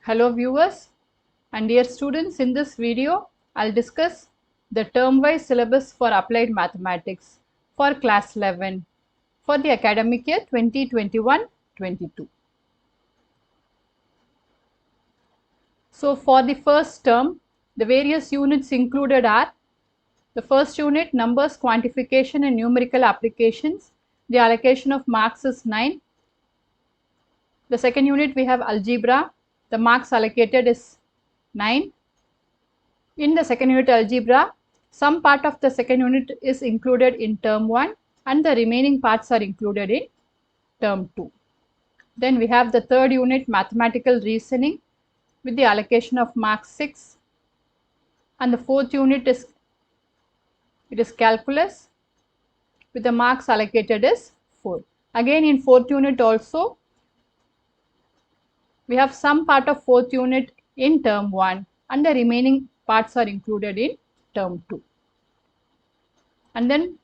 Hello viewers and dear students, in this video I'll discuss the term-wise syllabus for applied mathematics for class 11 for the academic year 2021-22. So for the first term, the various units included are the first unit, numbers, quantification and numerical applications. The allocation of marks is 9. The second unit we have algebra. The marks allocated is 9. In the second unit algebra, some part of the second unit is included in term 1 and the remaining parts are included in term 2. Then we have the third unit, mathematical reasoning, with the allocation of marks 6, and the fourth unit is calculus with the marks allocated is 4. Again in fourth unit also we have some part of fourth unit in term 1 and the remaining parts are included in term 2. And then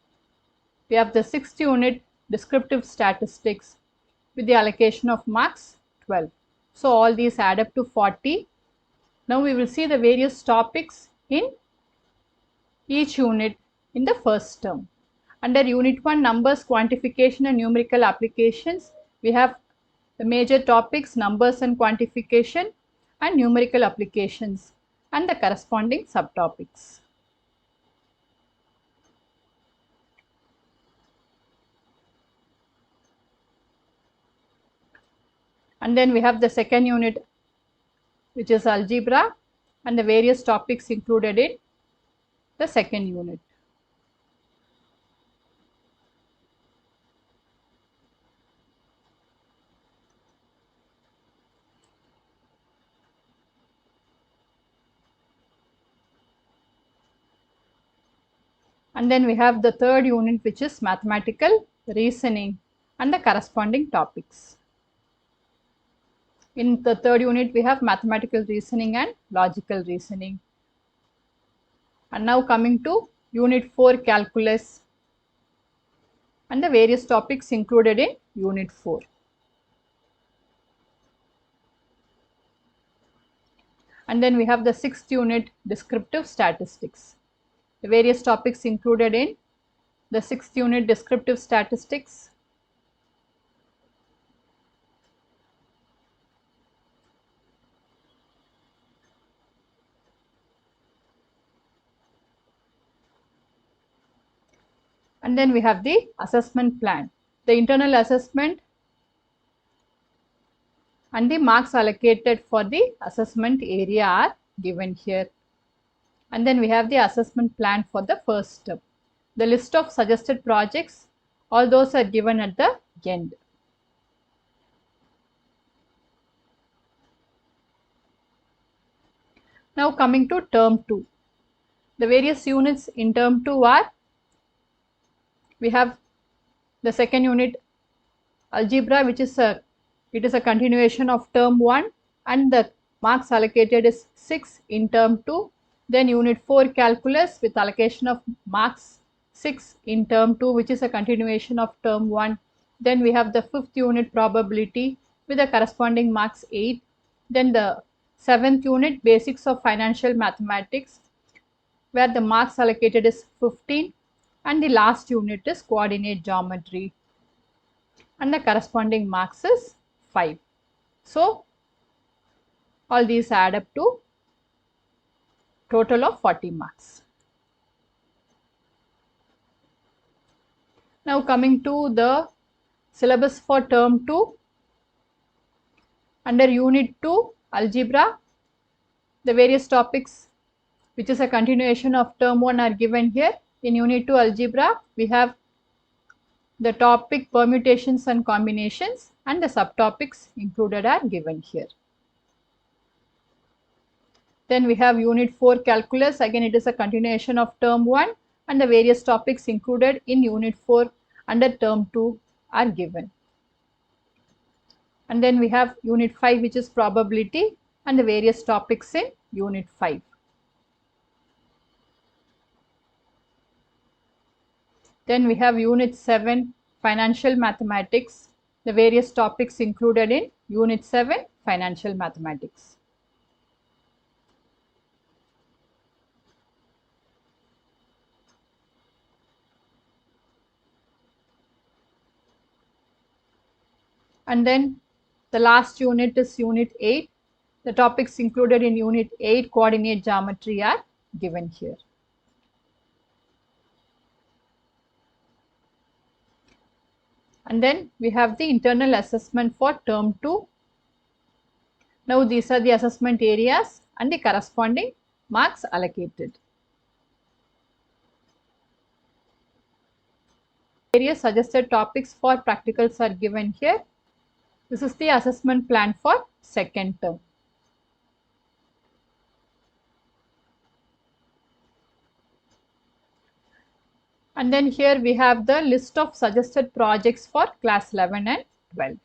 we have the sixth unit, descriptive statistics, with the allocation of marks 12. So all these add up to 40. Now we will see the various topics in each unit in the first term. Under unit 1, numbers, quantification and numerical applications, we have the major topics, numbers and quantification and numerical applications, and the corresponding subtopics. And then we have the second unit, which is algebra, and the various topics included in the second unit. And then we have the third unit, which is mathematical reasoning and the corresponding topics. In the third unit, we have mathematical reasoning and logical reasoning. And now coming to unit 4, calculus, and the various topics included in unit 4. And then we have the sixth unit, descriptive statistics. The various topics included in the sixth unit, descriptive statistics. And then we have the assessment plan. The internal assessment and the marks allocated for the assessment area are given here. And then we have the assessment plan for the first term. The list of suggested projects, all those are given at the end. Now coming to term 2. The various units in term 2 are, we have the second unit, algebra, which is a continuation of term 1 and the marks allocated is 6 in term 2. Then unit 4, calculus, with allocation of marks 6 in term 2, which is a continuation of term 1. Then we have the fifth unit, probability, with the corresponding marks 8. Then the seventh unit, basics of financial mathematics, where the marks allocated is 15. And the last unit is coordinate geometry, and the corresponding marks is 5. So all these add up to total of 40 marks. Now coming to the syllabus for term 2. Under unit 2, algebra, the various topics which is a continuation of term 1 are given here. In unit 2 algebra, we have the topic permutations and combinations, and the subtopics included are given here. Then we have unit 4, calculus. Again, it is a continuation of term 1 and the various topics included in unit 4 under term 2 are given. And then we have unit 5, which is probability, and the various topics in unit 5. Then we have unit 7, financial mathematics, the various topics included in unit 7, financial mathematics. And then the last unit is Unit 8. The topics included in Unit 8 coordinate geometry are given here. And then we have the internal assessment for term 2. Now these are the assessment areas and the corresponding marks allocated. Various suggested topics for practicals are given here. This is the assessment plan for second term. And then here we have the list of suggested projects for class 11 and 12.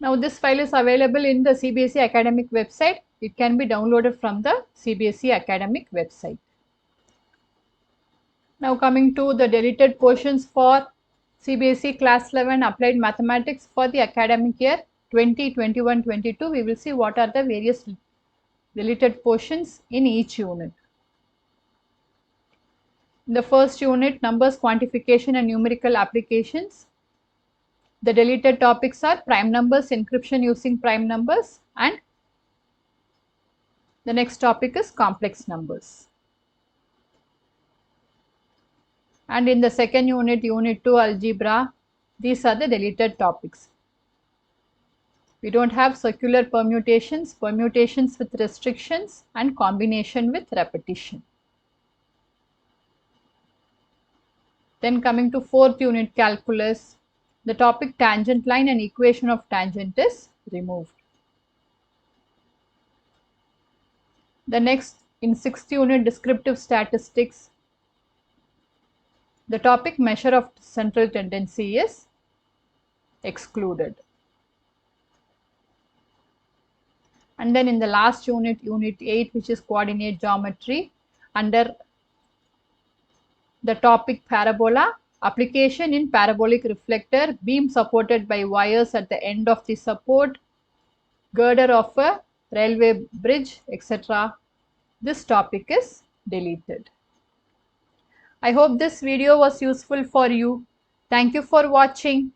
Now this file is available in the CBSE academic website. It can be downloaded from the CBSE academic website. Now coming to the deleted portions for CBSE class 11 applied mathematics for the academic year 2021-22, we will see what are the various deleted portions in each unit. In the first unit, numbers quantification and numerical applications. The deleted topics are prime numbers, encryption using prime numbers, and the next topic is complex numbers. And in the second unit, Unit 2 algebra, these are the deleted topics. We don't have circular permutations, permutations with restrictions, and combination with repetition. Then coming to fourth unit, calculus, the topic tangent line and equation of tangent is removed. The next, in sixth unit, descriptive statistics, the topic measure of central tendency is excluded. And then in the last unit, Unit 8, which is coordinate geometry, under the topic parabola, application in parabolic reflector, beam supported by wires at the end of the support, girder of a railway bridge, etc. This topic is deleted. I hope this video was useful for you. Thank you for watching.